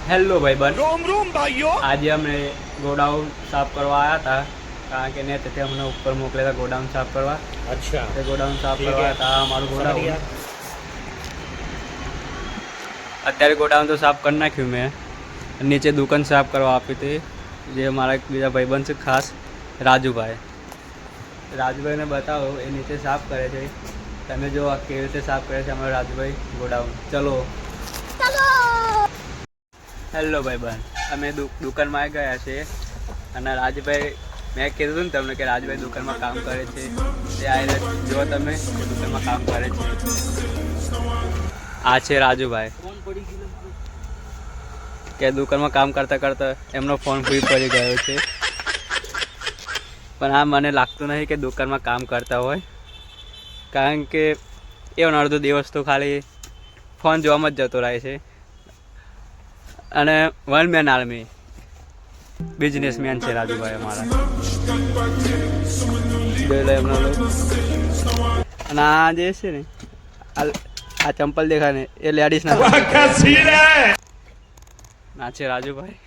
Hello ભાઈબંધ, રોમ રોમ ભાઈઓ। આજે અમે ગોડાઉન સાફ કરવા આવ્યા હતા, કારણ કે ને તેથી અમને ઉપર મોકલેલા ગોડાઉન સાફ કરવા। अच्छा, તે ગોડાઉન સાફ કરવા હતા અમારું ગોડાઉન। અત્યારે ગોડાઉન તો સાફ કરી નાખ્યું મેં, નીચે દુકાન સાફ કરવા આપી હતી, જે મારા એક બીજા ભાઈબંધ છે ખાસ રાજુભાઈ। રાજુભાઈને બતાવો, એ નીચે સાફ કરે છે, તમે જો આ કેવી રીતે સાફ કરે છે અમારા રાજુભાઈ ગોડાઉન। ચલો હેલો ભાઈબંધ, અમે દુકાનમાં આવી ગયા છે અને રાજુભાઈ, મેં કીધું ને તમને કે રાજુભાઈ દુકાનમાં કામ કરે છે, તે આ જો તમે દુકાનમાં કામ કરે છે। આ છે રાજુભાઈ, કે દુકાનમાં કામ કરતાં કરતાં એમનો ફોન ફ્રી પડી ગયો છે, પણ આ મને લાગતું નહીં કે દુકાનમાં કામ કરતા હોય, કારણ કે એનો અડધો દિવસ તો ખાલી ફોન જોવામાં જ જતો રહે છે। અને વન મેન આર્મી બિઝનેસમેન છે રાજુભાઈ અમારા, જોઈ લો એમનો લોક। અને આ જે છે ને, આ ચંપલ દેખાય ને, એ લેડીઝ ના છે રાજુભાઈ।